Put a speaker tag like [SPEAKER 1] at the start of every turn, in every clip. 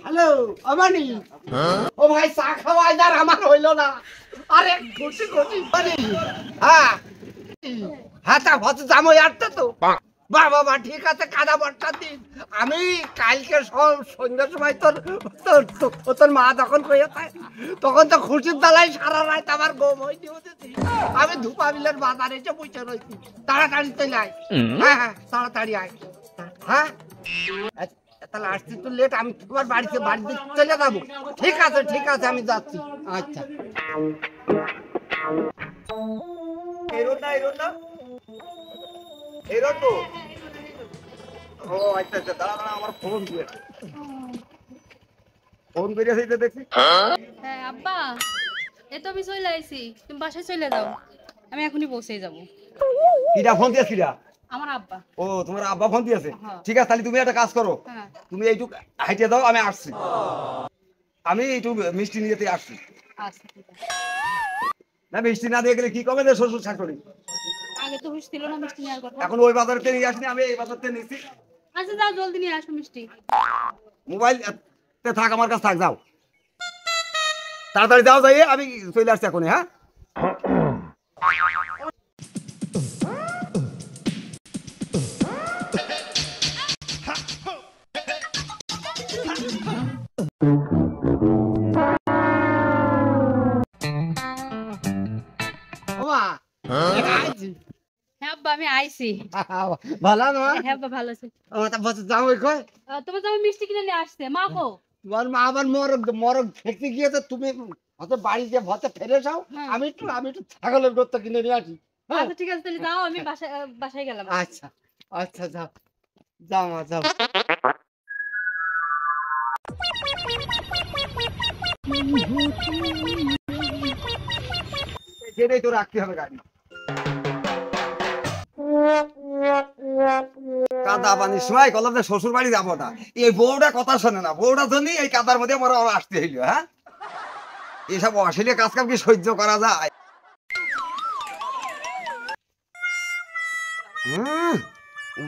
[SPEAKER 1] Hello আমানি ও ভাই চা খাওয়া আর আমার হইলো না আরে খুশি খুশি মানে হ্যাঁ হ্যাঁ তা হতে যাবো আটটা তো বাবা বাবা ঠিক আছে কাদা বট্টা দিন আমি কালকে সব সন্ধ্যার সময় তোর মা যখন কইয়াছে তখন তো খুশির দালাই সারা রাত আমার গম হইতে হতেছি আমি ধূপা বিলের বাজারে এসে বসে রয়েছি তাড়াতাড়ি চলে আয় হ্যাঁ হ্যাঁ তাড়াতাড়ি আয় হ্যাঁ তাহলে আসছি তো লেট আমি তোমার বাড়িতে চলে যাবো ঠিক আছে আমি যাচ্ছি আচ্ছা ও আচ্ছা আচ্ছা দাঁড়া দাঁড়া আমার ফোন দিয়ে ফোন করে সেইটা দেখছি
[SPEAKER 2] হ্যাঁ আব্বা এ তো আমি চলে আইছি তুমি বাসায় চলে যাও আমি এখনই পৌঁছে যাব
[SPEAKER 1] কিরা ফোন দিয়েছ কিরা
[SPEAKER 2] আমার আব্বা
[SPEAKER 1] ও তোমার আব্বা ফোন দিয়েছে ঠিক আছে তাহলে তুমি একটা কাজ করো তুমি এইটুক হাইটে দাও আমি আসছি আমি একটু মিষ্টি নিয়েতে আসছি
[SPEAKER 2] আচ্ছা ঠিক আছে
[SPEAKER 1] না মিষ্টি না দিয়ে গেলে কি কবে যে শ্বশুর শাশুড়ি
[SPEAKER 2] আগে তো হুঁশ ছিল না মিষ্টি নেওয়ার কথা
[SPEAKER 1] এখন ওই বাজারতে নিয়ে আসনি আমি এই বাজারতে নিয়েছি
[SPEAKER 2] আচ্ছা যাও জলদি নিয়ে আসো মিষ্টি
[SPEAKER 1] মোবাইল থাক আমার কাছে থাক যাও তাড়াতাড়ি যাও যাই আমি চলে আসছি এখন হ্যাঁ
[SPEAKER 2] হ্যাঁ আব্বা আমি আইছি
[SPEAKER 1] ভালো না
[SPEAKER 2] হ্যাঁ আব্বা ভালো আছে
[SPEAKER 1] যাও কই
[SPEAKER 2] তোমার জামাই মিষ্টি কিনে নিয়ে আসছে মা কো
[SPEAKER 1] তোমার মা আবার মরগ দেখতে গিয়েছে তুমি হয়তো বাড়ি দিয়ে ভতে ফেরে যাও আমি একটু ছাগলের গোস্ত কিনে নিয়ে আসি
[SPEAKER 2] আচ্ছা ঠিক আছে তাহলে যাও আমি বাসায় গেলাম
[SPEAKER 1] আচ্ছা আচ্ছা যাও যাও মা যাও সেটাই তো রাখতে হবে গাড়ি কাদা পানির সময় কলাম যে শ্বশুর বাড়ি যাবো না এই বউটা কথা শোনে না বউটা জন্যই এই কাদার মধ্যে আমার আসতে হইল হ্যাঁ এসব অশ্লীল কাজ কাম কি সহ্য করা যায়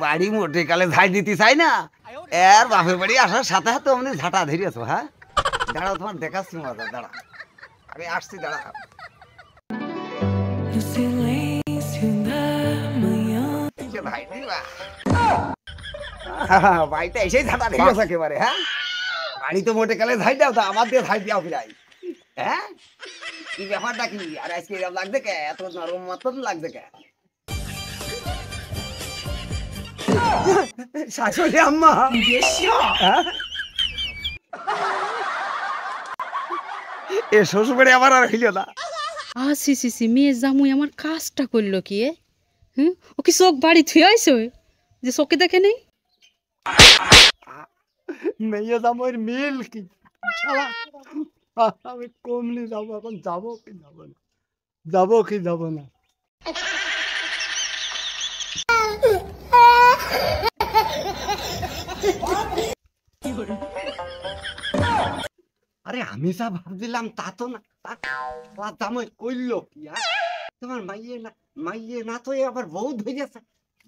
[SPEAKER 1] বাড়ি মোটে কালে ঝাই দিতে চাই না এর বাপের বাড়ি আসার সাথে সাথে অমনি ঝাঁটা ধরিয়েছো হ্যাঁ দাঁড়াও তোমার দেখাচ্ছি মজা দাঁড়া আমি আসছি দাঁড়া বাড়িতে এসেই ঝাঁটা ধরিয়েছ একেবারে হ্যাঁ বাড়ি তো মোটে কালে ঝাই দাও তা আমার দিয়ে ঝাই দিও ফিরাই হ্যাঁ কি ব্যাপারটা কি আর আজকে এরকম লাগছে কে এত নরম মতন লাগছে কে শাশুড়ি আম্মা এ শ্বশুর বাড়ি আমার আর হইল না
[SPEAKER 2] সি সি সি মেয়ে জামুই আমার কাজটা করলো কি ও কি চোখ বাড়ি থুয়ে আইছে যে চোখে দেখে নেই
[SPEAKER 1] মেয়ে জামুইর মিল কি শালা আমি কমলি যাবো এখন যাবো কি যাবো না আরে আমি যা ভাবছিলাম তা তো না জামাই কইলো কি তোমার মাইয়ে না তো আবার বউ ধরেছে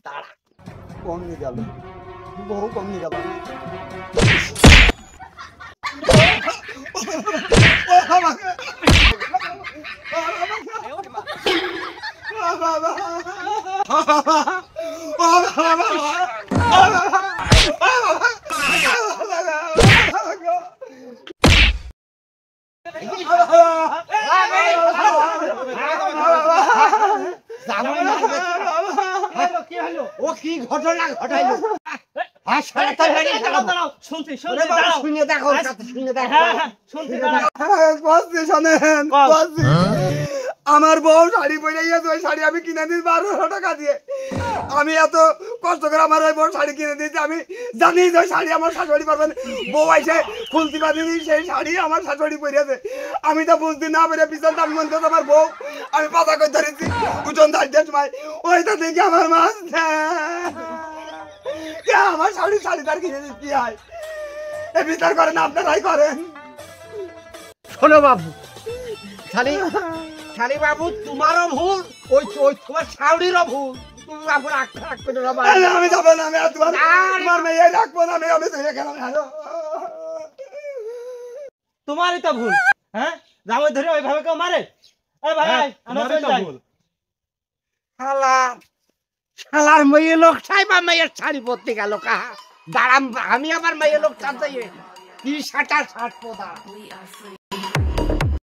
[SPEAKER 1] দাঁড়া কমনি গেল বউ কমনি গেল ও কি ঘটনা ঘটাইলো আমার বউ শাড়ি পরে ওই শাড়ি আমি কিনে দিই 1200 টাকা দিয়ে আমি এত কষ্ট করে আমার ওই বউ শাড়ি কিনে দিয়েছি আমি জানি যে ওই শাড়ি আমার শাশুড়ি পারবেন বউ এসে খুলতে পারিনি সেই শাড়ি আমার শাশুড়ি পরেছে আমি তো বুঝতে না পেরে পিছন আমি মনে করছি আমার বউ আমি পাতা করে ধরেছি উঠোন ধারটার সময় ওইটা দেখে আমার মাছ আমার শাড়ি তার কিনে দিচ্ছি হয় এ বিচার করেন আপনারাই করেন শোনো বাবু শালি বাবু তোমারও ভুল ওই তোমার শাড়িরও ভুল তুমি বাবু রাখবে না আমি যাবো না আমি তোমার মেয়ে রাখবো না আমি চলে গেলাম
[SPEAKER 3] তোমারই তো ভুল। হ্যাঁ জামাই ধরে ওইভাবে কেউ মারে? এই ভাই আমরা চলে যাই।
[SPEAKER 1] শালা শালার মেয়ে লোক সাইবা মেয়ের শাড়ি পরতে গেল কাহা দাঁড়াম আমি আবার মেয়ে লোক চাঁদ কি 60 পোদা